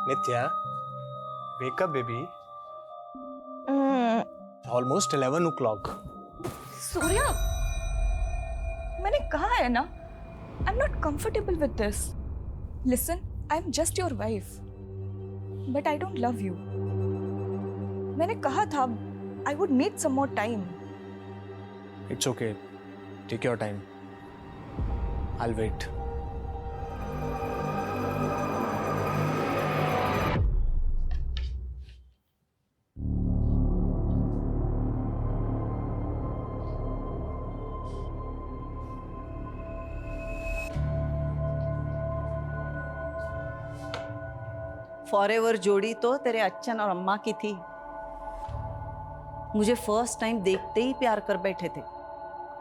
Nitya, wake up, baby. Mm, It's almost 11 o'clock. Surya, मैंने कहा है ना, I'm not comfortable with this. Listen, I'm just your wife, but I don't love you. मैंने कहा था, I would need some more time. It's okay. Take your time. I'll wait. Forever जोड़ी तो तेरे अच्छन और अम्मा की थी। मुझे फर्स्ट टाइम देखते ही प्यार कर बैठे थे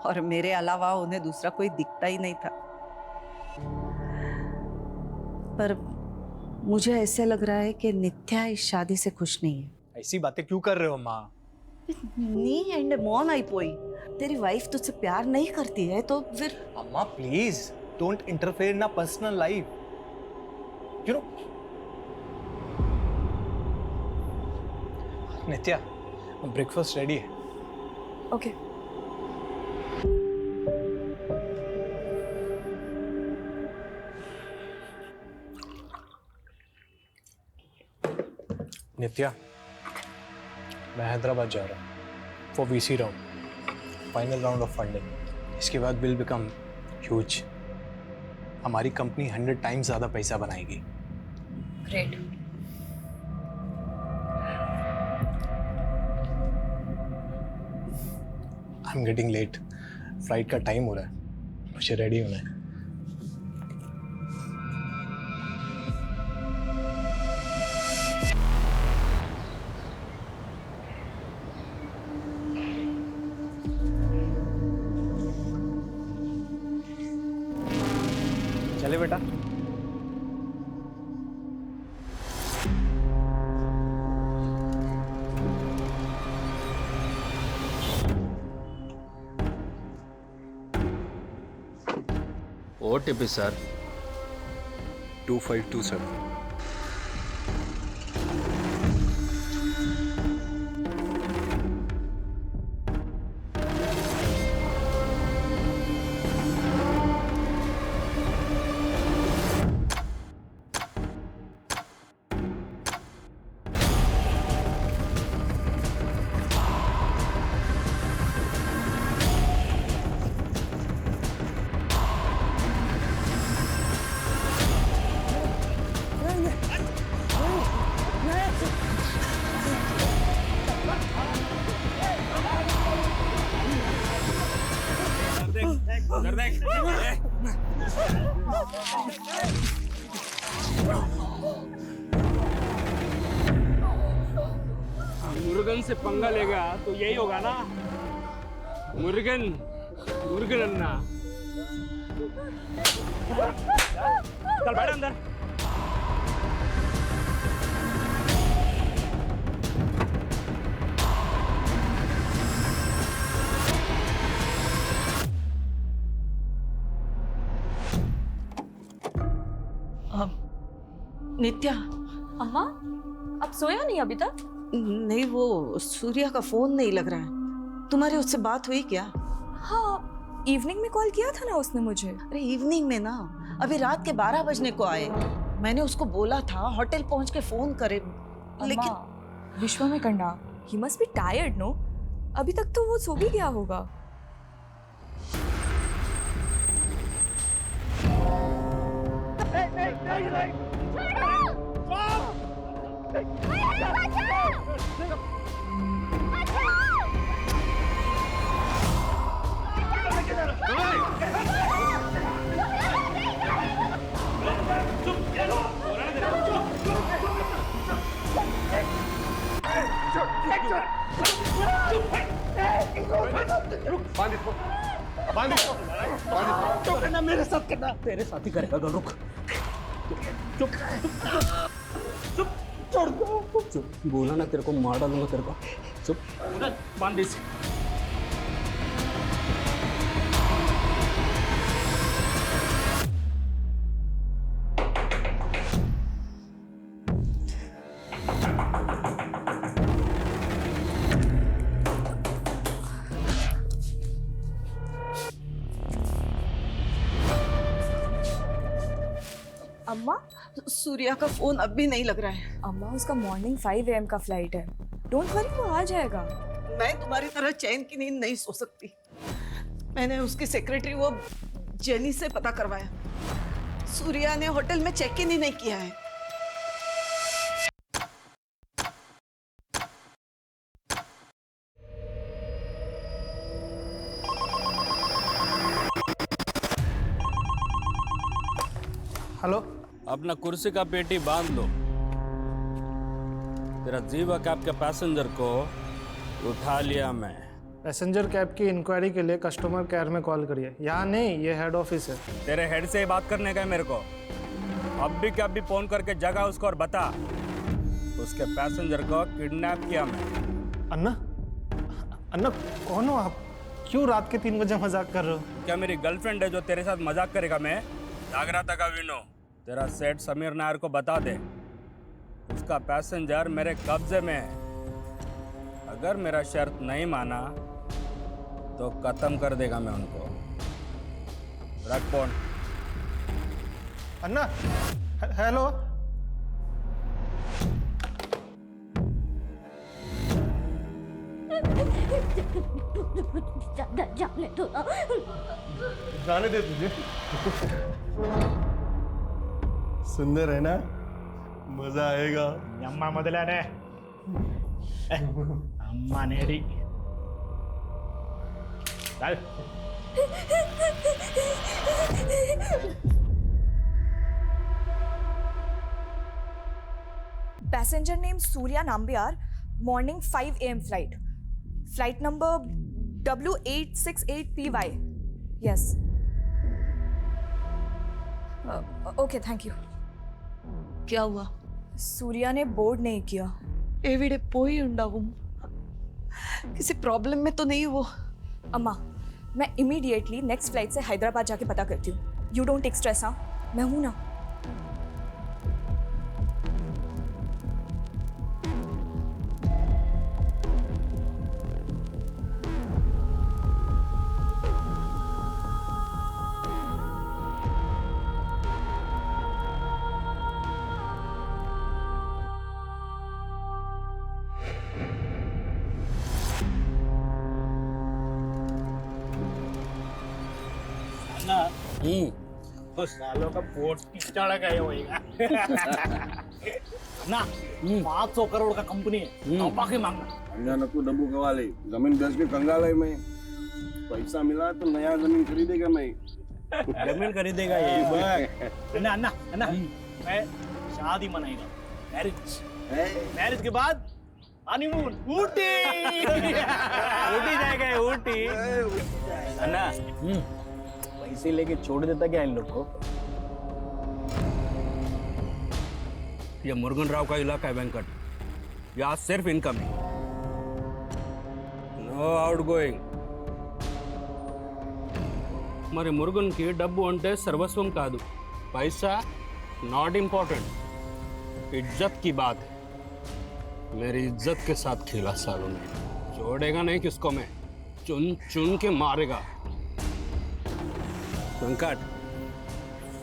और मेरे अलावा उन्हें दूसरा कोई दिखता ही नहीं था। पर मुझे ऐसे लग रहा है कि नित्या इस शादी से खुश नहीं है। ऐसी बातें क्यों कर रहे हो माँ? नी एंड मौन आई पोई। तेरी वाइफ तुझसे प्यार नहीं करती है तो फिर अम्मा please don't interfere in personal life. You know Nitya, breakfast ready है. Okay. नित्या, मैं हैदराबाद जा रहा हूँ for VC round, final round of funding. इसके बाद विल बिकम ह्यूज. हमारी कंपनी 100 टाइम्स ज़्यादा पैसा बनाएगी. Great. I am getting late. Flight का टाइम हो रहा है, मुझे रेडी होना है. चले बेटा. OTP sir. 2527. मुर्गन से पंगा लेगा तो यही होगा ना. मुर्गन मुर्गन अन्ना. चल बैठ अंदर. नित्या, अम्मा, अब सोया नहीं अभी तक? नहीं वो सूर्या का फोन नहीं लग रहा है. तुम्हारी उससे बात हुई क्या? हाँ, इवनिंग में कॉल किया था ना उसने मुझे. अरे इवनिंग में ना, अभी रात के 12 बजने को आए. मैंने उसको बोला था होटल पहुंच के फोन करे, लेकिन अम्मा, विश्व में करना, he must be tired no. अभी तक तो वो सो भी गया होगा. करना मेरे साथ करना. तेरे साथ ही करेगा. रुक. चुप चुप छोड़ दो. चुप. बोला ना तेरे को मार डालूंगा तेरे को. चुप. बांध इसे. अम्मा सूर्या का फोन अब भी नहीं लग रहा है। अम्मा उसका मॉर्निंग 5 AM का फ्लाइट है। डोंट वरी, वो आ जाएगा। मैं तुम्हारी तरह चैन की नींद नहीं सो सकती। मैंने उसकी सेक्रेटरी वो जेनी से पता करवाया। सूर्या ने होटल में चेक इन ही नहीं किया है। हेलो। अपना कुर्सी का पेटी बांध लो। तेरा जीवा कैब के पैसेंजर को उठा लिया मैं। पैसेंजर कैब की इंक्वायरी के लिए कस्टमर केयर में कॉल करिए। यहाँ नहीं, ये हेड ऑफिस है। तेरे हेड से ही बात करने का है मेरे को। अब भी क्या भी फोन करके जगा उसको और बता उसके पैसेंजर को किडनैप किया मैं। अन्ना, अन्ना कौन हो आप? क्यों रात के 3 बजे मजाक कर रहे हो? क्या मेरी गर्लफ्रेंड है जो तेरे साथ मजाक करेगा? मैं जाग रहा था का विनो। तेरा सेठ समीर नायर को बता दे उसका पैसेंजर मेरे कब्जे में है। अगर मेरा शर्त नहीं माना तो खत्म कर देगा मैं उनको। रख फोन। अन्ना, हेलो। जाने दो ना। जाने दे तुझे। सुंदर है ना, मजा आएगा। अम्मा ಮೊದಲನೇ अम्मा नेरी। Passenger name Surya Nambiar, morning 5 AM flight. Flight number W868PY. Yes. Okay, thank you. क्या हुआ? सूर्या ने बोर्ड नहीं किया। एविडे पोई उंडावुम। किसी प्रॉब्लम में तो नहीं वो? अम्मा, मैं इमीडिएटली नेक्स्ट फ्लाइट से हैदराबाद जाके पता करती हूँ। You don't take stress. हाँ, मैं हूँ ना। सालों का पोर्ट पिस्टाड़ा का है वही ना। 500 करोड़ का कंपनी है, तो बाकी मांगना। अचानक को डब्बू कवा ले, जमीन बेच के कंगाल है मैं। पैसा मिला तो नया जमीन खरीदेगा मैं। जमीन खरीदेगा ये। अन्ना अन्ना अन्ना, मैं शादी मनाएगा, मैरिज के बाद हनीमून ऊटी। ऊटी जाएगा, ऊटी। अन्ना पैसे लेके छोड़ देता क्या इन लोग को? ये मुरुगन राव का इलाका है वेंकट। यहाँ सिर्फ इनकमिंग, नो आउट गोइंग। మరి మురుగన్కి డబ్బు అంటే సర్వస్వం కాదు, पैसा नॉट इम्पोर्टेंट। इज्जत की बात है। मेरी इज्जत के साथ खेला सालों ने। छोड़ेगा नहीं किसको मैं, चुन चुन के मारेगा। वेंकट,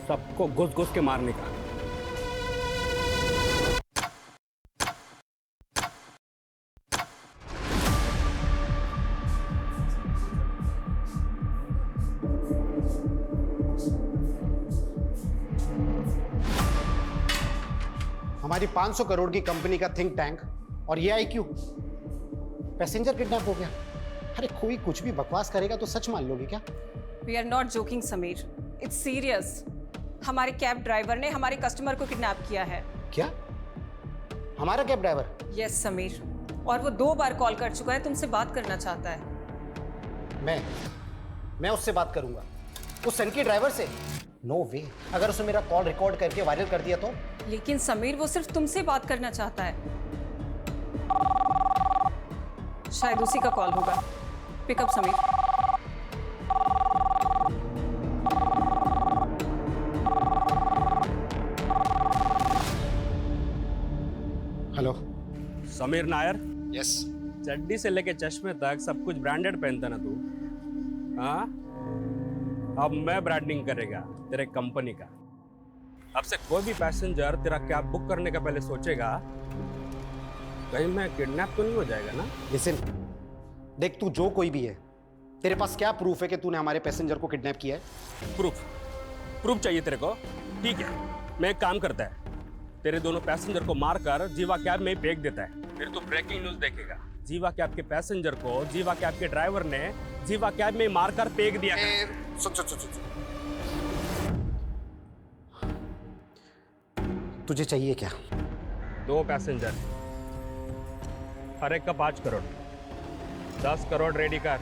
सबको घुस घुस के मारने का। हमारी 500 करोड़ की कंपनी का थिंक टैंक और ये IQ, पैसेंजर किडनैप हो गया। अरे कोई कुछ भी बकवास करेगा तो सच मान लोगे क्या? We are not joking Sameer, it's serious. हमारे कैब ड्राइवर ने हमारे कस्टमर को किडनैप किया है। क्या? हमारा कैब ड्राइवर? यस समीर, और वो 2 बार कॉल कर चुका है, तुमसे बात करना चाहता है। मैं उससे बात करूंगा, उस सन की ड्राइवर से? नो वे। अगर उसने मेरा कॉल रिकॉर्ड करके वायरल कर दिया तो? लेकिन समीर वो सिर्फ तुमसे बात करना चाहता है। शायद उसी का कॉल होगा। Pickup Sameer. Hello Sameer Nair. Yes. चड्डी से लेके चश्मे तक सब कुछ ब्रांडेड पहनता ना तू? हाँ, अब मैं ब्रांडिंग करेगा तेरे कंपनी का। अब से कोई भी पैसेंजर तेरा कैब बुक करने का पहले सोचेगा कहीं मैं किडनैप तो नहीं हो जाएगा ना। लिसन, देख तू जो कोई भी है, तेरे पास क्या प्रूफ है कि तूने हमारे पैसेंजर को किडनैप किया है? प्रूफ चाहिए तेरे को? ठीक है, मैं एक काम करता है, तेरे दोनों पैसेंजर को मारकर जीवा कैब में ही फेंक देता है। फिर तू ब्रेकिंग न्यूज देखेगा, जीवा कैब के पैसेंजर को जीवा कैब के ड्राइवर ने जीवा कैब में मारकर फेंक दिया। सुन। तुझे चाहिए क्या? 2 पैसेंजर, हर एक का 5 करोड़, 10 करोड़ रेडी कर।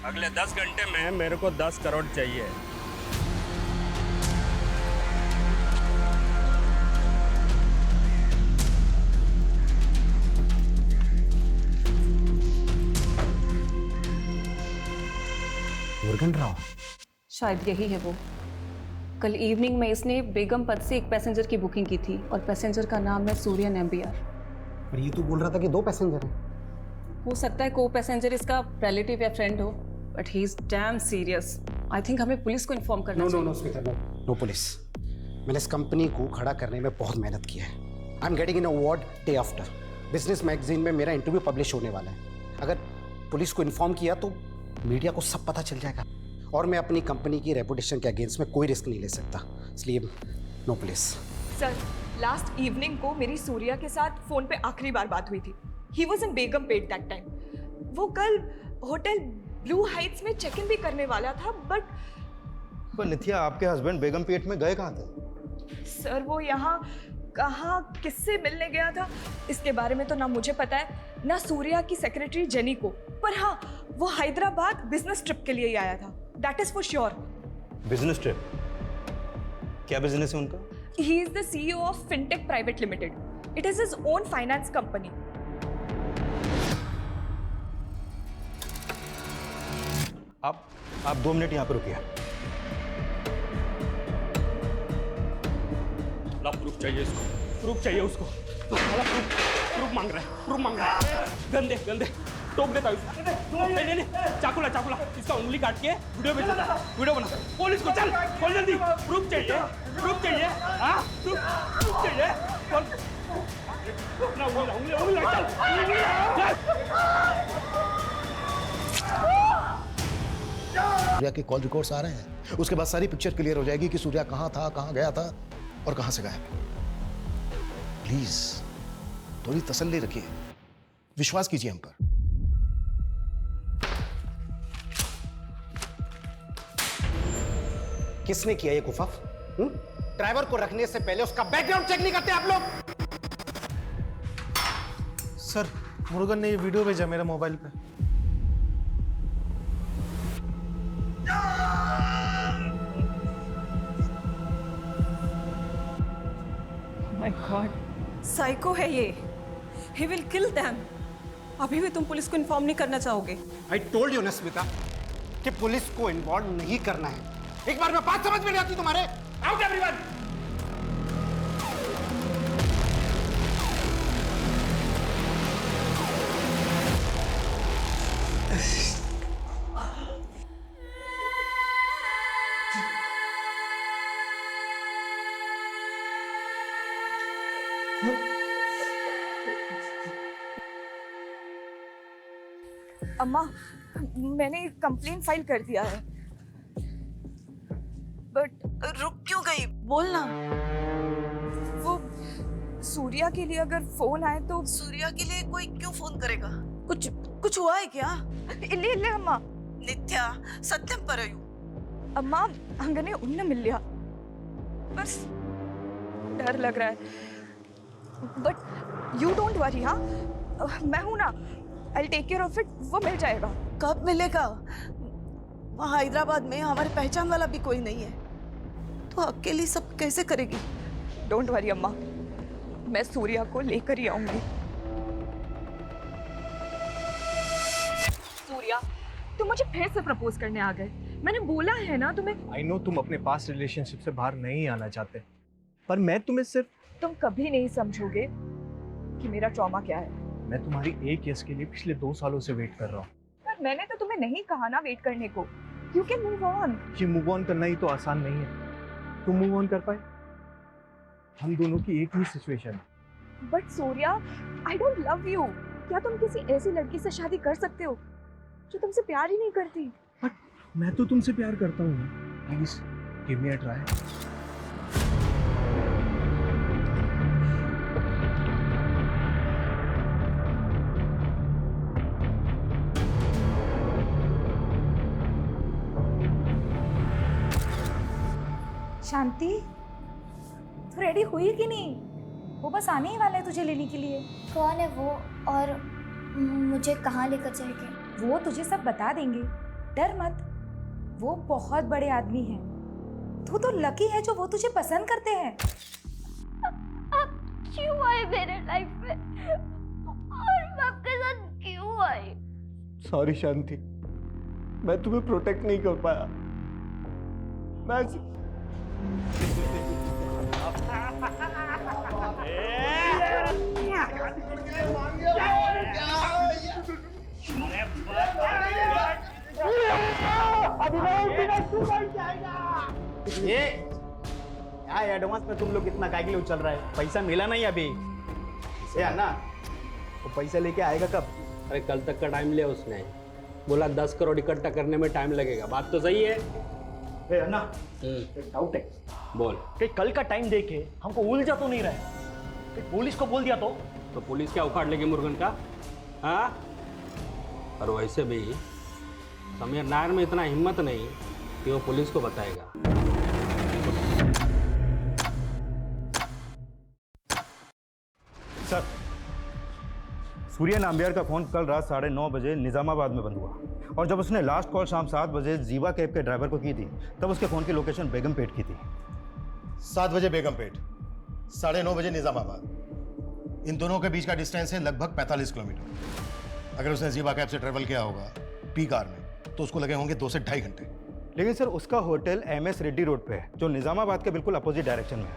अगले 10 घंटे में मेरे को 10 करोड़ चाहिए। मुर्गन राव? शायद यही है वो। कल इवनिंग में इसने बेगम पथ से एक पैसेंजर की बुकिंग की थी और पैसेंजर का नाम है सूर्या नंबियार। पर ये तो बोल रहा था कि 2 पैसेंजर हैं। हो सकता है को पैसेंजर इसका रिलेटिव या फ्रेंड हो, but he is damn serious. I think हमें पुलिस को इन्फॉर्म करना चाहिए। No Smita, no police. मैंने इस कंपनी को खड़ा करने में बहुत मेहनत की है। आई am getting an award day after. Business magazine में मेरा इंटरव्यू पब्लिश होने वाला है। अगर पुलिस को इन्फॉर्म किया तो मीडिया को सब पता चल जाएगा, और मैं अपनी कंपनी की रेपुटेशन के अगेंस्ट में कोई रिस्क नहीं ले सकता, इसलिए no police. Sir, last evening को मेरी सूर्या के साथ फोन पे आखिरी बार बात हुई थी। He was in Begumpet that time. वो कल होटल ब्लू हाइट्स में चेक इन भी करने वाला था, बट नित्या, आपके हस्बैंड बेगमपेट में गए कहाँ थे? सर वो यहाँ कहाँ किससे मिलने गया था इसके बारे में तो ना मुझे पता है ना सूर्या की सेक्रेटरी जेनी को, पर हाँ वो हैदराबाद बिजनेस ट्रिप के लिए ही आया था, that is for sure. Business trip? क्या बिजनेस है उनका? He is the CEO of fintech private limited. It is his own finance company. आप 2 मिनट यहाँ पर रुकिए। ला, प्रूफ चाहिए इसको, प्रूफ चाहिए उसको। प्रूफ मांग रहा है। गंदे टोक देता है उसको। नहीं, चाकूला इसका उंगली काट के वीडियो भेज देता, वीडियो बना। पुलिस को चल जल्दी, प्रूफ चाहिए। हाँ, प्रूफ चाहिए। ना उंगली चल। सूर्या के कॉल रिकॉर्ड्स आ रहे हैं, उसके बाद सारी पिक्चर क्लियर हो जाएगी कि सूर्या कहाँ था, कहाँ गया था और कहाँ से गायब। प्लीज थोड़ी तसल्ली रखिए, विश्वास कीजिए हम पर। किसने किया ये कुफफ? ड्राइवर को रखने से पहले उसका बैकग्राउंड चेक नहीं करते आप लोग? सर, मुर्गन ने ये वीडियो भेजा मेरे मोबाइल पे। माय गॉड, साइको है ये। He will kill them. अभी भी तुम पुलिस को इन्फॉर्म नहीं करना चाहोगे? आई टोल्ड यू ना स्मिता कि पुलिस को इन्वॉल्व नहीं करना है। एक बार में बात समझ में नहीं आती तुम्हारे? Out everyone. अम्मा, मैंने कंप्लेंट फाइल कर दिया है, बट रुक क्यों गई? बोलना। वो सूर्या के लिए अगर फोन आए तो। सूर्या के लिए कोई क्यों फोन करेगा? कुछ हुआ है क्या? इल्ले अम्मा। नित्या, सत्यम परयू। अम्मा, अंगने उन्न मिल लिया, बस डर लग रहा है। But you don't worry. हाँ, मैं हूं ना, I'll take care of it। वो मिल जाएगा। कब मिलेगा? वहाँ हैदराबाद में हमारे पहचान वाला भी कोई नहीं है, तो अकेली सब कैसे करेगी? डोंट वरी अम्मा, मैं सूर्या को लेकर ही आऊंगी। सूर्या, तुम मुझे फिर से प्रपोज करने आ गए। मैंने बोला है ना तुम्हें। आई नो तुम अपने पास्ट रिलेशनशिप से बाहर नहीं आना चाहते, पर मैं तुम्हें सिर्फ। तुम कभी नहीं समझोगे कि मेरा ट्रॉमा क्या है। मैं तुम्हारी एक यस के लिए पिछले 2 सालों से वेट कर रहा हूँ। पर मैंने तो तुम्हें नहीं कहा ना वेट करने को। You can move on. ये मूव ऑन करना ही तो आसान नहीं है। तुम मूव ऑन कर पाए? हम दोनों की एक ही सिचुएशन है। But Surya, I don't love you. क्या तुम किसी ऐसी लड़की से शादी कर सकते हो जो तुमसे प्यार ही नहीं करती? मैं तो तुमसे प्यार करता हूँ। Please give me a try. Shanti, तू रेडी हुई कि नहीं? वो बस आने ही वाला है तुझे लेने के लिए। कौन है वो और मुझे कहाँ लेकर जाएंगे? वो तुझे सब बता देंगे, डर मत। वो बहुत बड़े आदमी हैं। तू तो लकी है जो वो तुझे पसंद करते हैं। आप क्यों आए मेरे लाइफ में और मैं आपके साथ क्यों आई? सॉरी शांति, मैं तुम्हें प्रोटेक्ट नहीं कर पाया। मैं ये यार एडवांस में तुम लोग इतना काय के लिए चल रहा है? पैसा मिला नहीं अभी। ये अन्ना, वो पैसा लेके आएगा कब? अरे कल तक का टाइम लिया उसने, बोला 10 करोड़ इकट्ठा करने में टाइम लगेगा। बात तो सही है। ए अन्ना, एक डाउट है। बोल। कि कल का टाइम देखे हमको उलझा तो नहीं रहे? कि पुलिस को बोल दिया तो पुलिस क्या उखाड़ लेगी मुर्गन का? हाँ, और वैसे भी समीर नायर में इतना हिम्मत नहीं कि वो पुलिस को बताएगा। सर, सूर्या नाम्बियार का फोन कल रात 9:30 बजे निजामाबाद में बंद हुआ और जब उसने लास्ट कॉल शाम 7 बजे जीवा कैब के ड्राइवर को की थी तब उसके फोन की लोकेशन बेगमपेट की थी। 7 बजे बेगमपेट, 9:30 बजे निजामाबाद। इन दोनों के बीच का डिस्टेंस है लगभग 45 किलोमीटर। अगर उसने जीवा कैब से ट्रेवल किया होगा पी कार में तो उसको लगे होंगे 2 से 2.5 घंटे। लेकिन सर उसका होटल MS रेड्डी रोड पे है जो निजामाबाद के बिल्कुल अपोजिट डायरेक्शन में है।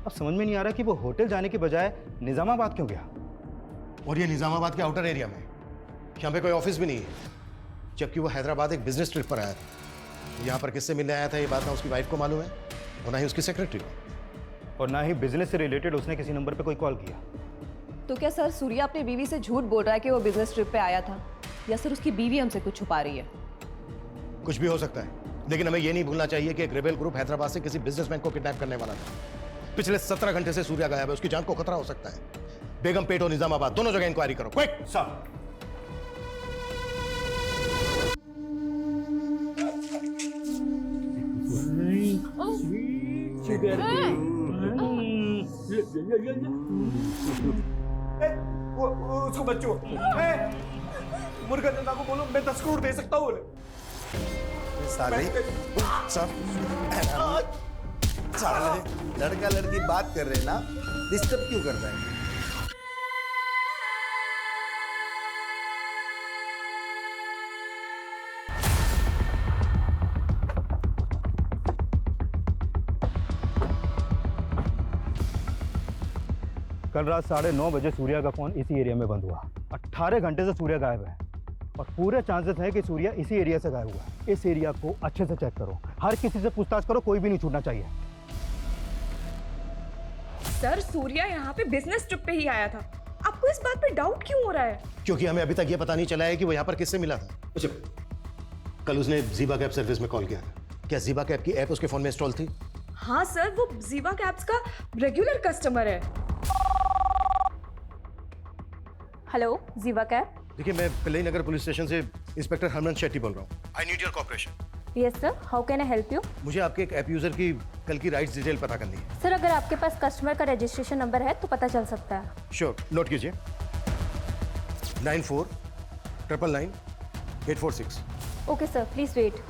अब समझ में नहीं आ रहा कि वो होटल जाने की बजाय निजामाबाद क्यों गया। और ये निजामाबाद के आउटर एरिया में, यहाँ पे कोई ऑफिस भी नहीं है, जबकि वो हैदराबाद एक बिजनेस ट्रिप पर आया था। यहाँ पर किससे मिलने आया था ये बात ना उसकी वाइफ को मालूम है और ना ही उसकी सेक्रेटरी को। और ना ही बिजनेस से रिलेटेड उसने किसी नंबर पे कोई कॉल किया। तो क्या सर सूर्या अपनी बीवी से झूठ बोल रहा है कि वो बिजनेस ट्रिप पे आया था, या सर उसकी बीवी हमसे कुछ छुपा रही है? कुछ भी हो सकता है, लेकिन हमें ये नहीं भूलना चाहिए कि एक रेबेल ग्रुप हैदराबाद से किसी बिजनेसमैन को किडनैप करने वाला था। पिछले 17 घंटे से सूर्या गायब है, उसकी जान को खतरा हो सकता है। बेगमपेट और निजामाबाद दोनों जगह इंक्वायरी करो, क्विक। सर, उसको बच्चों मुर्गा जनता को बोलो मैं 10 करोड़ दे सकता हूँ। साले लड़का लड़की बात कर रहे ना, डिस्टर्ब क्यों कर रहा है? कल रात 9:30 बजे सूर्या का फोन इसी एरिया में बंद हुआ। 18 घंटे से सूर्या गायब है और पूरे चांसेस हैं कि सूर्या इसी एरिया से गायब हुआ है। इस एरिया को अच्छे से चेक करो, हर किसी से पूछताछ करो, कोई भी नहीं छूटना चाहिए। सर, सूर्या यहाँ पे बिजनेस ट्रिप पे ही आया था। आपको इस बात पे डाउट क्यों हो रहा है? क्योंकि हमें अभी तक ये पता नहीं चला है कि वो यहाँ पर किससे मिला था। अच्छा, कल उसने जीवा कैब सर्विस में कॉल किया था। क्या जीवा कैब की ऐप उसके फोन में इंस्टॉल थी? हाँ सर, वो जीवा कैब्स का रेगुलर कस्टमर है। हेलो, जीवा कैब। देखिए, मैं पिल्लई नगर पुलिस स्टेशन से इंस्पेक्टर हरमन शेट्टी बोल रहा हूँ। I need your cooperation. Yes sir, how can I help you? मुझे आपके एक ऐप यूजर की कल की राइड्स डिटेल पता करनी है। सर, अगर आपके पास कस्टमर का रजिस्ट्रेशन नंबर है तो पता चल सकता है। श्योर, नोट कीजिए। 94 999 846। Okay sir, please wait.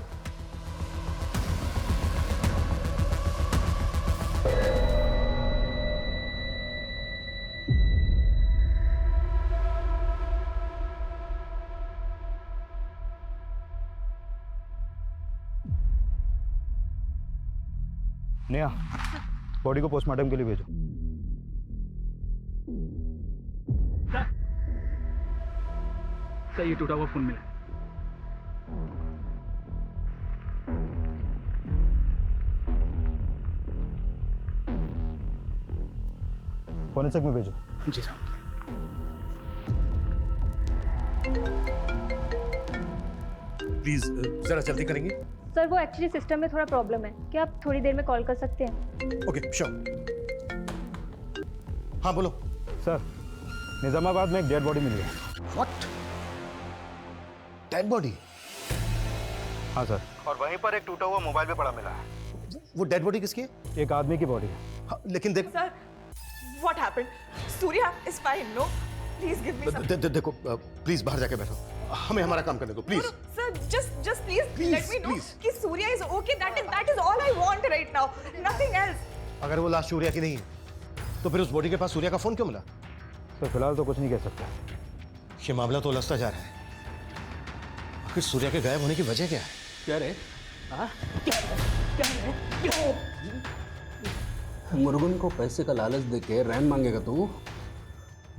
Neha, body को पोस्टमार्टम के लिए भेजो। सर, ये टूटा हुआ फोन मिला। फोरेंसिक में भेजो। जी साहब। प्लीज जरा जल्दी करेंगे। सर वो एक्चुअली सिस्टम में थोड़ा प्रॉब्लम है, क्या आप थोड़ी देर में कॉल कर सकते हैं? Okay sure. हाँ बोलो। सर निजामाबाद में एक डेड बॉडी मिली है। व्हाट? Dead body? हाँ सर। और वहीं पर एक टूटा हुआ मोबाइल भी पड़ा मिला है। वो डेड बॉडी किसकी है? एक आदमी की बॉडी है। हाँ, लेकिन देख Sir, what happened? Surya is fine, no? Please give me some. देखो प्लीज बाहर जाके बैठो, हमें हमारा काम करने दो please. No, sir, just please let me know please. कि Surya is okay. That is all I want right now. Nothing else. अगर वो लाश सूर्या की नहीं है तो फिर उस बॉडी के पास सूर्या का फोन क्यों मिला? सर फिलहाल तो कुछ नहीं कह सकता। ये मामला तो उलझता जा रहा है। आखिर सूर्या के गायब होने की वजह क्या है? क्या रे? मुर्गन को पैसे का लालच देके रैम मांगेगा तू?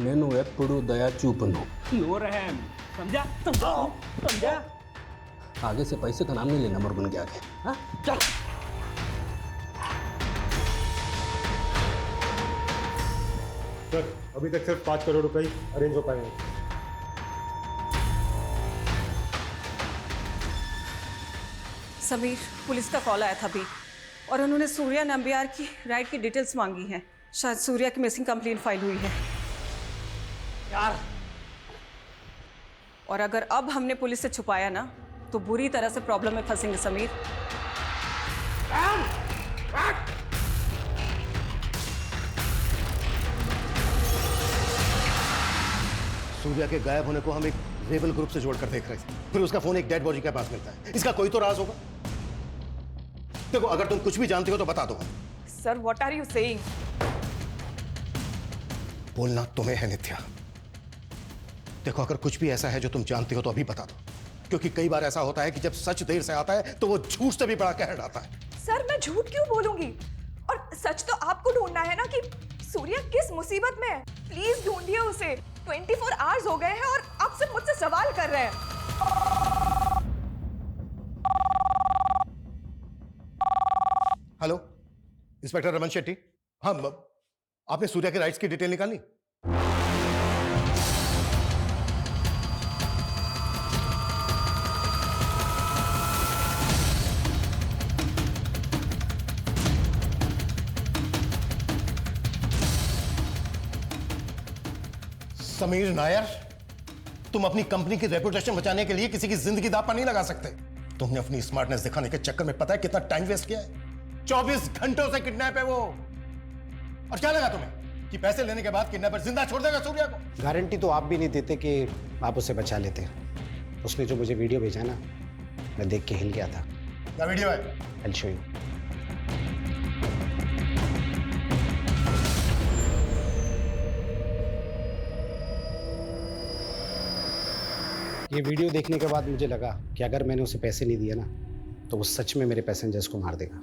నేను ఎప్పుడు దయా చూపను। नो रहम, समझा? समझा? आगे से पैसे का नाम नहीं लेना मुर्गन के आगे। हाँ चल। सर अभी तक सिर्फ 5 करोड़ रुपए अरेंज हो पाए हैं। समीर, पुलिस का कॉल आया था अभी और उन्होंने सूर्या नंबियार की राइड की डिटेल्स मांगी हैं। शायद सूर्या की मिसिंग कंप्लेंट फाइल हुई है यार। और अगर अब हमने पुलिस से छुपाया ना तो बुरी तरह से प्रॉब्लम में फंसेंगे समीर। सूर्या के गायब होने को हम एक रेबल ग्रुप से जोड़कर देख रहे थे, फिर उसका फोन एक डेड बॉडी के पास मिलता है। इसका कोई तो राज होगा। देखो अगर तुम कुछ भी जानते हो तो बता दो। Sir, what are you saying? बोलना तुम्हें है नित्या। देखो अगर कुछ भी ऐसा है जो तुम जानते हो तो अभी बता दो, क्योंकि कई बार ऐसा होता है कि जब सच देर से आता है तो वो झूठ से भी बड़ा कहर आता है। सर मैं झूठ क्यों बोलूंगी? और सच तो आपको ढूंढना है ना कि सूर्या किस मुसीबत में है। प्लीज ढूंढिए उसे। 24 आवर्स हो गए हैं और आप सिर्फ मुझसे सवाल कर रहे हैं। Hello, inspector Raman Shetty. हाँ, आपने सूर्या के राइट्स की डिटेल निकाली? समीर नायर, तुम अपनी कंपनी की रेपुटेशन बचाने के लिए किसी की जिंदगी दांव पर नहीं लगा सकते। तुमने अपनी स्मार्टनेस दिखाने के चक्कर में पता है कितना टाइम वेस्ट किया है? 24 घंटों से किडनैप है वो। और क्या लगा तुम्हें कि पैसे लेने के बाद किडनैपर जिंदा छोड़ देगा सूर्या को? गारंटी तो आप भी नहीं देते कि आप उसे बचा लेते। उसने जो मुझे वीडियो भेजा ना, मैं देख के हिल गया था। क्या वीडियो है? I'll show you. ये वीडियो देखने के बाद मुझे लगा कि अगर मैंने उसे पैसे नहीं दिए ना तो वो सच में मेरे पैसेंजर्स को मार देगा।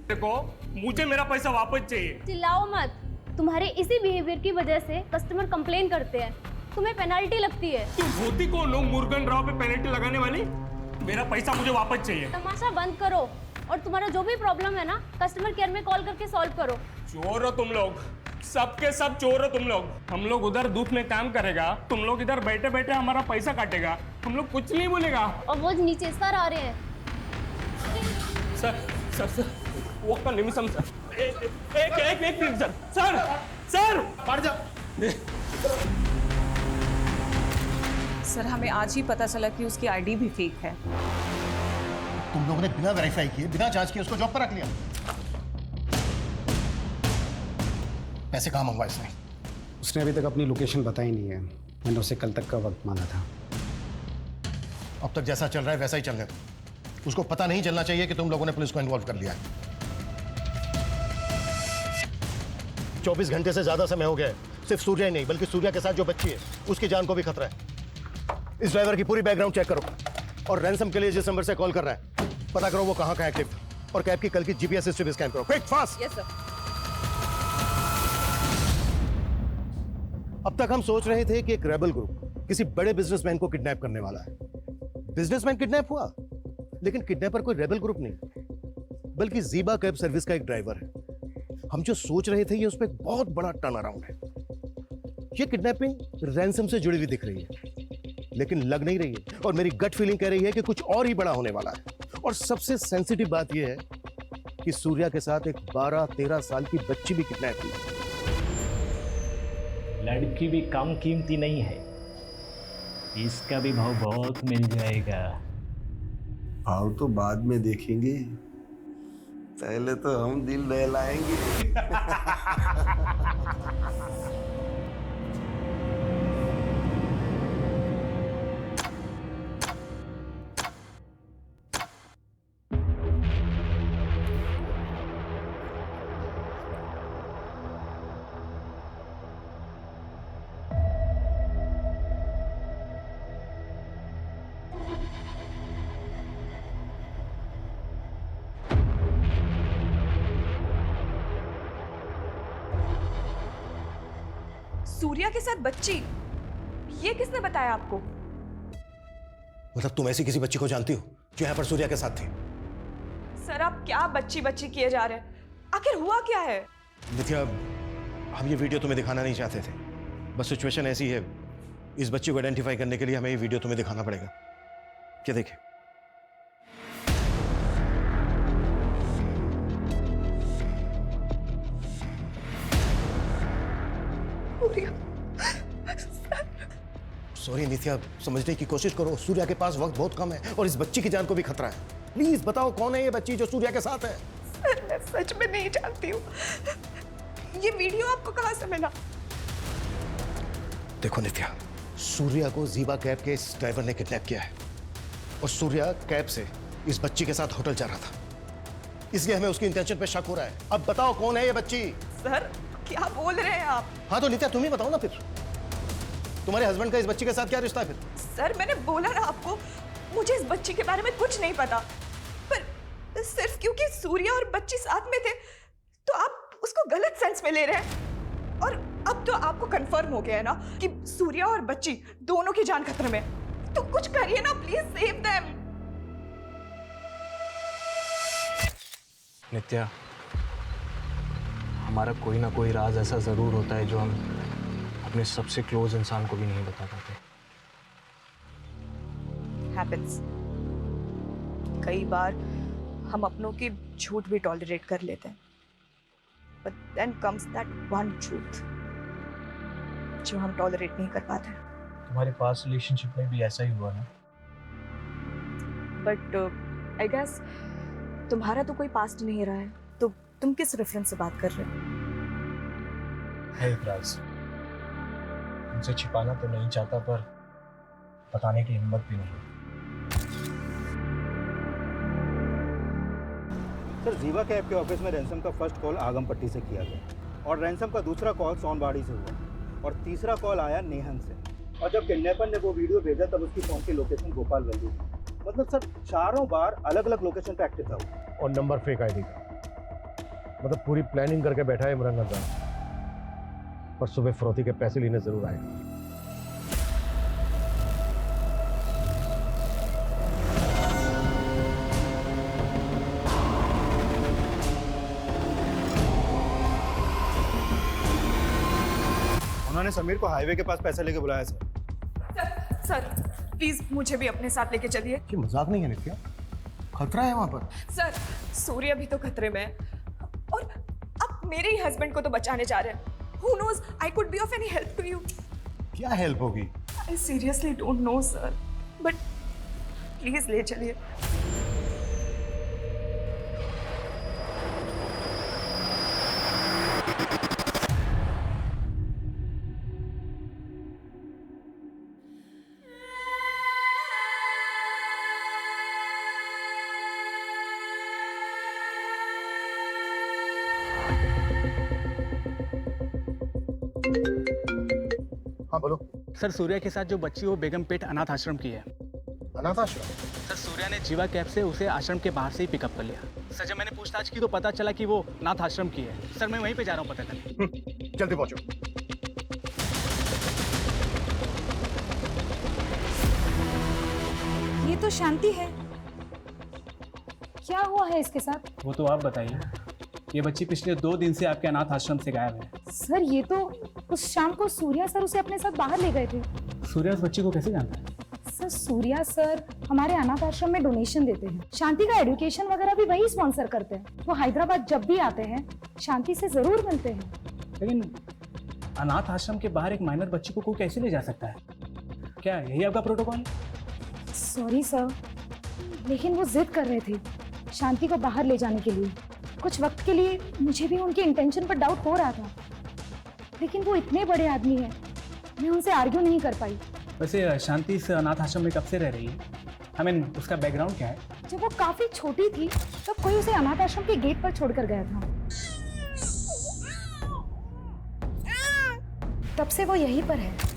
देखो, मुझे मेरा पैसा वापस चाहिए। चिल्लाओ मत, तुम्हारे इसी बिहेवियर की वजह से कस्टमर कंप्लेन करते हैं, तुम्हें पेनल्टी लगती है। तुम होती कौन हो मुर्गन राव पे पेनल्टी लगाने वाली? मेरा पैसा मुझे वापस चाहिए। तमाशा बंद करो और तुम्हारा जो भी प्रॉब्लम है ना कस्टमर केयर में कॉल करके सॉल्व करो। चोर हो तुम लोग, सबके सब चोर हो तुम लोग। हम लोग उधर धूप में काम करेगा, तुम लोग इधर बैठे बैठे हमारा पैसा काटेगा। हम लोग कुछ नहीं बोलेगा। और वो नीचे सर आ रहे हैं। सर सर सर ఒక్క నిమిషం సార్ एक मिनट सर सर सर हट जा। सर हमें आज ही पता चला कि उसकी आईडी भी फेक है। तुम लोगों ने बिना वेरीफाई किए, बिना जांच किए उसको जॉब पर रख लिया। पैसे कहाँ मंगवाए इसने? उसने अभी तक अपनी लोकेशन बताई नहीं है। मैंने उसे कल तक का वक्त मांगा था। अब तक जैसा चल रहा है वैसा ही चलने दो। उसको पता नहीं चलना चाहिए कि तुम लोगों ने पुलिस को इन्वॉल्व कर लिया है। 24 घंटे से ज्यादा समय हो गया है। सिर्फ सूर्या ही नहीं बल्कि सूर्या के साथ जो बच्ची है उसकी जान को भी खतरा है। इस ड्राइवर की पूरी बैकग्राउंड चेक करो और रैंसम के लिए जिस नंबर से कॉल कर रहा है पता करो वो कहाँ एक्टिव, और कैब की कल की जीपीएस हिस्ट्री भी स्कैन करो। Quick fast. Yes sir. अब तक हम सोच रहे थे कि एक रेबल ग्रुप किसी बड़े बिजनेसमैन को किडनैप करने वाला है। बिजनेसमैन किडनैप हुआ, लेकिन किडनैपर कोई रेबल ग्रुप नहीं बल्कि जीबा कैब सर्विस का एक ड्राइवर है। हम जो सोच रहे थे ये उस पर एक बहुत बड़ा टर्न अराउंड है। ये किडनैपिंग रैंसम से जुड़ी हुई दिख रही है, लेकिन लग नहीं रही है, और मेरी गट फीलिंग कह रही है कि कुछ और ही बड़ा होने वाला है। और सबसे सेंसिटिव बात यह है कि सूर्या के साथ एक 12-13 साल की बच्ची भी किडनैप हुई। लड़की भी कम कीमती नहीं है, इसका भी भाव बहुत मिल जाएगा। भाव तो बाद में देखेंगे, पहले तो हम दिल बहलाएंगे। सूर्या के साथ बच्ची, ये किसने बताया आपको? मतलब तुम ऐसी किसी बच्ची को जानती हो जो यहाँ पर सूर्या के साथ थी? सर आप क्या बच्ची बच्ची किए जा रहे हैं? आखिर हुआ क्या है? नित्या, हम ये वीडियो तुम्हें दिखाना नहीं चाहते थे, बस सिचुएशन ऐसी है, इस बच्ची को आइडेंटिफाई करने के लिए हमें ये वीडियो तुम्हें दिखाना पड़ेगा। क्या देखे? सॉरी नित्या, समझने की कोशिश करो, सूर्या के पास वक्त बहुत कम है और इस बच्ची की जान को भी खतरा है। प्लीज बताओ कौन है ये बच्ची जो सूर्या के साथ है? सर मैं सच में नहीं जानती हूँ। ये वीडियो आपको कहाँ से मिला? देखो नित्या, सूर्या को जीवा कैब के इस ड्राइवर ने किडनैप किया है और सूर्या कैब से इस बच्ची के साथ होटल जा रहा था, इसलिए हमें उसकी इंटेंशन पे शक हो रहा है। अब बताओ कौन है ये बच्ची? सर क्या बोल रहे हैं आप? हाँ तो नित्या तुम ही बताओ ना, फिर तुम्हारे हस्बैंड का इस बच्ची के साथ क्या रिश्ता है फिर? सर मैंने बोला ना आपको, मुझे इस बच्ची के बारे में कुछ नहीं पता, पर सिर्फ क्योंकि सूर्या और बच्ची साथ में थे तो आप उसको गलत सेंस में ले रहे हैं। और अब तो आपको कंफर्म हो गया है ना कि सूर्या और बच्ची दोनों की जान खतरे में, तो कुछ करिए ना, प्लीज सेव देम। नित्या, हमारा कोई ना कोई राज ऐसा जरूर होता है जो हम अपने सबसे क्लोज इंसान को भी नहीं बता पाते। Happens. कई बार हम अपनों की झूठ भी टॉलरेट कर लेते हैं, but then comes that one truth जो हम टॉलरेट नहीं कर पाते। तुम्हारे पास रिलेशनशिप में भी ऐसा ही हुआ ना? बट आई गेस तुम्हारा तो कोई पास्ट नहीं रहा है, तो तुम किस रेफरेंस से बात कर रहे हो? है एक राज, उनसे छिपाना तो नहीं चाहता पर बताने की हिम्मत भी नहीं। सर जीवा कैब के ऑफिस में रैंसम का फर्स्ट कॉल आगमपट्टी से किया गया और रैंसम का दूसरा कॉल सोनबाड़ी से हुआ और तीसरा कॉल आया नेहन से। और जब किडनैपर ने वो वीडियो भेजा तब उसकी फोन की लोकेशन गोपाल गंज थी। मतलब सर चारों बार अलग अलग लोकेशन पे एक्टिव था और नंबर फेक आईडी का। मतलब पूरी प्लानिंग करके बैठा है इमरान खान, पर सुबह फरोती के पैसे लेने जरूर आएगा। उन्होंने समीर को हाईवे के पास पैसे लेके बुलाया सर। सर प्लीज मुझे भी अपने साथ लेके चलिए। ये मजाक नहीं है नित्या, खतरा है वहां पर। सर सूर्या भी तो खतरे में है और आप मेरे ही हस्बैंड को तो बचाने जा रहे हैं। Who knows? I could be of any help to you. क्या हेल्प होगी? I seriously don't know, sir. But please ले चलिए। हाँ बोलो। सर सूर्या के साथ जो बच्ची वो बेगमपेट अनाथ आश्रम की है। अनाथ आश्रम? सर सूर्या ने जीवा कैब से उसे आश्रम के बाहर से ही पिकअप कर लिया। सर जब मैंने पूछताछ की तो पता चला कि वो अनाथ आश्रम की है। सर मैं वहीं पे जा रहा हूँ पता करने। जल्दी पहुंचो। ये तो शांति है, क्या हुआ है इसके साथ? वो तो आप बताइए। ये बच्ची पिछले 2 दिन से आपके अनाथ आश्रम से गायब है। सर ये तो उस शाम को सूर्या सर उसे अपने साथ बाहर ले गए थे। सूर्या उस बच्ची को कैसे जानता है? सर सूर्या सर हमारे अनाथ आश्रम में डोनेशन देते हैं। शांति का एजुकेशन वगैरह भी वही स्पॉन्सर करते हैं। वो हैदराबाद जब भी आते हैं शांति से जरूर मिलते हैं। लेकिन अनाथ आश्रम के बाहर एक माइनर बच्ची को कोई कैसे ले जा सकता है? क्या यही आपका प्रोटोकॉल? सॉरी सर, लेकिन वो जिद कर रहे थे शांति को बाहर ले जाने के लिए। कुछ वक्त के लिए मुझे भी उनके इंटेंशन पर डाउट हो रहा था, लेकिन वो इतने बड़े आदमी हैं, मैं उनसे आर्ग्यू नहीं कर पाई। वैसे शांति इस अनाथ आश्रम में कब से रह रही है? I mean, उसका बैकग्राउंड क्या है? जब वो काफी छोटी थी तब कोई उसे अनाथ आश्रम के गेट पर छोड़कर गया था। तब से वो यहीं पर है।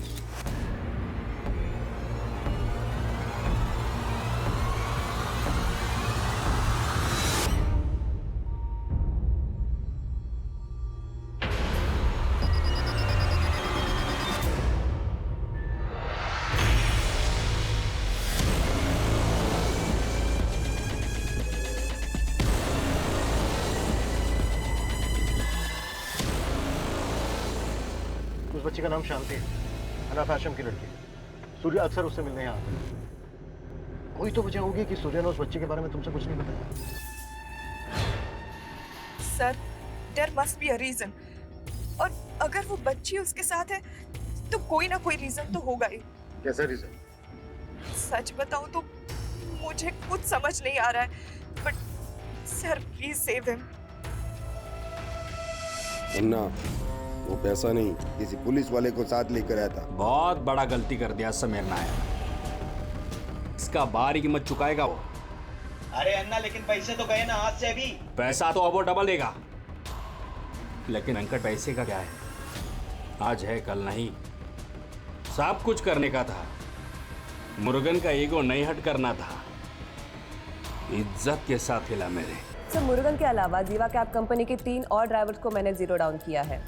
उस बच्ची का नाम शांति है, अनाथ आश्रम की लड़की। सूर्या अक्सर उससे मिलने यहाँ आता है। कोई तो वजह होगी कि सूर्या ने उस बच्ची के बारे में तुमसे कुछ नहीं बताया। Sir, there must be a reason, और अगर वो बच्ची उसके साथ है तो कोई ना कोई रीजन तो होगा ही। कैसा रीजन? सच बताऊं तो मुझे कुछ समझ नहीं आ रहा है, but sir please save him. Anna, वो पैसा नहीं, किसी पुलिस वाले को साथ लेकर आया था। बहुत बड़ा गलती कर दिया समीर नायर। इसका बाहरी कीमत चुकाएगा वो। अरे अन्ना, लेकिन पैसे तो गए ना हाथ से अभी। पैसा तो अब वो डबल देगा, लेकिन अंकट पैसे का क्या है? आज है कल नहीं। सब कुछ करने का था, मुरुगन का ईगो नहीं हट करना था। इज्जत के साथ हिला मेरे। सर मुरुगन के अलावा जीवा कैब कंपनी के 3 और ड्राइवर्स को मैंने जीरो डाउन किया है।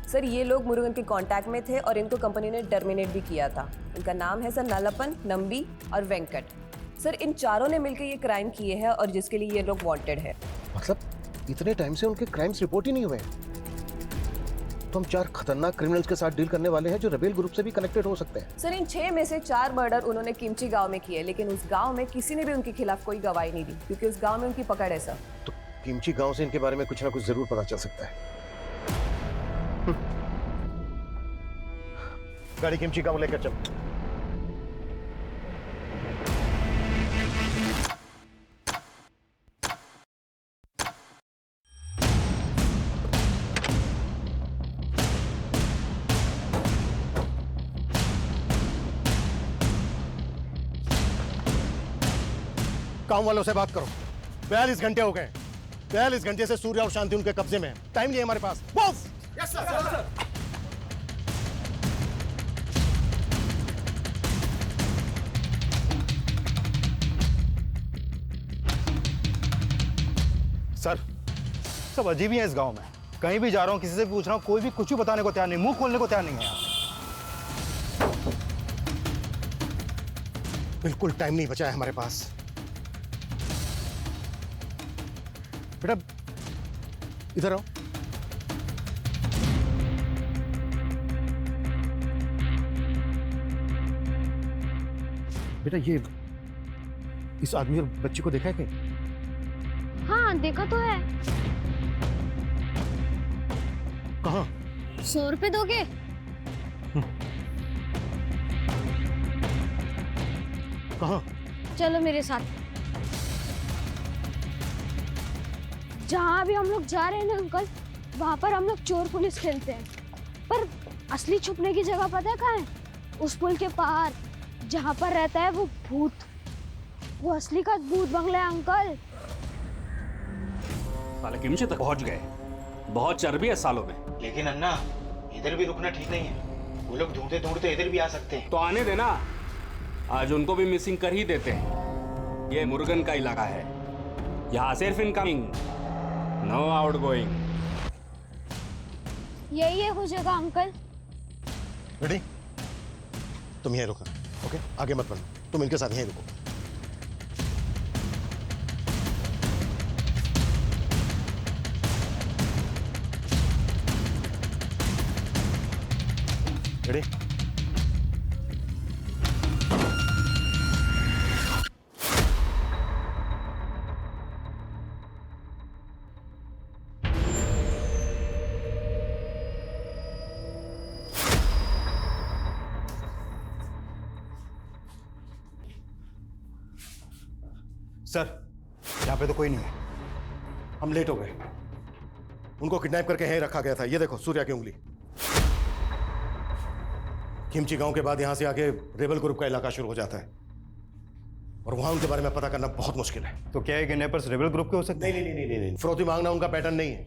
सर ये लोग मुरुगन के कांटेक्ट में थे और इनको कंपनी ने टर्मिनेट भी किया था। इनका नाम है सर नलपन, नंबी और वेंकट। सर इन चारों ने मिलकर ये क्राइम किए हैं और जिसके लिए ये लोग वांटेड है। मतलब इतने टाइम से उनके क्राइम्स रिपोर्ट ही नहीं हुए? तो हम 4 खतरनाक क्रिमिनल्स के साथ डील करने वाले हैं जो रेबेल ग्रुप से भी कनेक्टेड हो सकते हैं। सर इन 6 में से 4 मर्डर उन्होंने किमची गांव में किए, लेकिन उस गांव में किसी ने भी उनके खिलाफ कोई गवाही नहीं दी क्योंकि उस गांव में उनकी पकड़ है। सर तो किमची गांव से इनके बारे में कुछ ना कुछ जरूर पता चल सकता है। गाड़ी किमची गांव लेकर चल। गांव वालों से बात करो। 42 घंटे हो गए। 42 घंटे से सूर्या और शांति उनके कब्जे में है। टाइम नहीं है हमारे पास। बॉस! Yes sir. सर सब अजीब ही है इस गांव में। कहीं भी जा रहा हूँ, किसी से भी पूछ रहा हूँ, कोई भी कुछ भी बताने को तैयार नहीं, मुंह खोलने को तैयार नहीं है यहाँ। बिल्कुल टाइम नहीं बचा है हमारे पास। बेटा इधर आओ। बेटा ये इस आदमी और बच्ची को देखा है कहीं? हाँ देखा तो है। कहाँ? 100 रुपए दोगे? कहाँ? चलो मेरे साथ। जहाँ भी हम लोग जा रहे हैं ना अंकल, वहाँ पर हम लोग चोर पुलिस खेलते हैं, पर असली छुपने की जगह पता है कहाँ है? उस पुल के पार जहाँ पर रहता है वो भूत, वो असली का भूत बंगला है अंकल। साले किमची तक पहुंच गए। बहुत चर्बी है सालों में। लेकिन अन्ना, इधर भी रुकना ठीक नहीं है। वो लोग ढूंढते ढूंढते इधर भी आ सकते हैं। तो आने देना, आज उनको भी मिसिंग कर ही देते हैं। ये मुरुगन का इलाका है, यहाँ सिर्फ इनकमिंग, नो आउटगोइंग। यही है वो जगह अंकल। रेडी? तुम यहीं रुको, ओके? आगे मत बढ़ो, तुम इनके साथ यहीं रुको। अरे सर, यहाँ पे तो कोई नहीं है। हम लेट हो गए। उनको किडनैप करके यहीं रखा गया था। ये देखो सूर्या की उंगली। खिमची गांव के बाद यहां से आगे रेबल ग्रुप का इलाका शुरू हो जाता है और वहां उनके बारे में पता करना बहुत मुश्किल है। तो क्या है किडनैपर्स रेबल ग्रुप के हो सकते हैं? नहीं। फिरौती मांगना उनका पैटर्न नहीं है,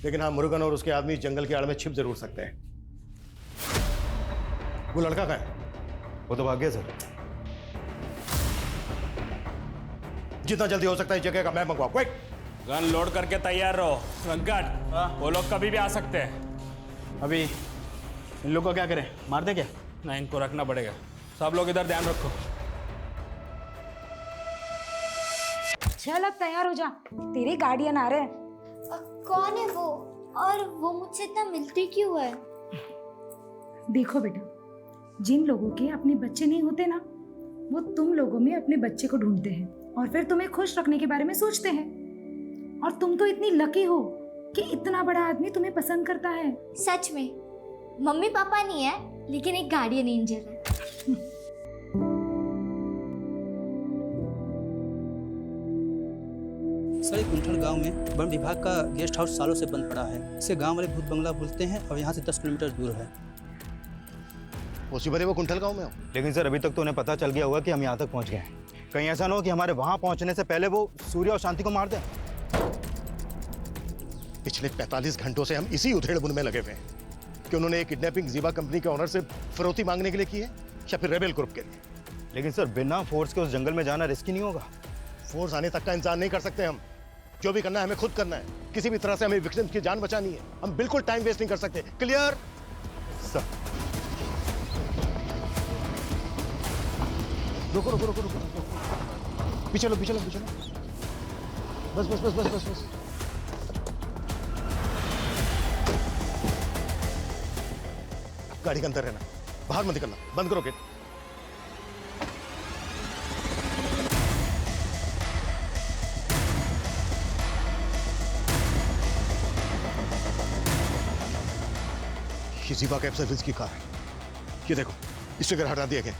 लेकिन हाँ, मुरुगन और उसके आदमी जंगल की आड़ में छिप जरूर सकते हैं। वो लड़का कहाँ है? वो तो भाग गया सर। जितना जल्दी हो सकता है इस जगह का मैप मंगवाओ। क्विक! गन लोड करके तैयार रहो। वेंकट, वो लोग कभी भी आ सकते हैं। अभी इन लोग को क्या करें, मार दे क्या? नहीं, इनको रखना पड़ेगा। सब लोग इधर ध्यान रखो। चल अब तैयार हो जा, तेरे गार्डियन आ रहे हैं। कौन है वो और वो मुझसे इतना मिलती क्यों है? देखो बेटा, जिन लोगों के अपने बच्चे नहीं होते ना, वो तुम लोगों में अपने बच्चे को ढूंढते हैं और फिर तुम्हें खुश रखने के बारे में सोचते हैं। और तुम तो इतनी लकी हो कि इतना बड़ा आदमी तुम्हें पसंद करता है। सच में मम्मी पापा नहीं है, लेकिन एक गार्डियन एंजल है। सर, कुंठल गांव में वन विभाग का गेस्ट हाउस सालों से बंद पड़ा है। इसे गांव वाले भूत बंगला बोलते हैं और यहाँ से 10 किलोमीटर दूर है। वो कुंठल गांव में हो? लेकिन सर अभी तक तो उन्हें पता चल गया होगा कि हम यहाँ तक पहुँच गए हैं। कहीं ऐसा ना हो कि हमारे वहाँ पहुँचने से पहले वो सूर्या और शांति को मार दें। पिछले 45 घंटों से हम इसी उधेड़-बुन में लगे हुए हैं कि उन्होंने एक किडनैपिंग जीवा कंपनी के ऑनर से फिरौती मांगने के लिए की है या फिर रेबेल ग्रुप के लिए। लेकिन सर बिना फोर्स के उस जंगल में जाना रिस्की नहीं होगा? फोर्स आने तक का इंतजार नहीं कर सकते हम। जो भी करना है हमें खुद करना है। किसी भी तरह से हमें विक्टिम्स की जान बचानी है। हम बिल्कुल टाइम वेस्ट नहीं कर सकते। क्लियर? सर रुको। पीछे लो। बस। गाड़ी के अंदर रहना, बाहर मत निकलना। बंद करो गेट। ये जीवा कैब सर्विस की कार है। ये देखो, स्टिकर हटा दिया गया।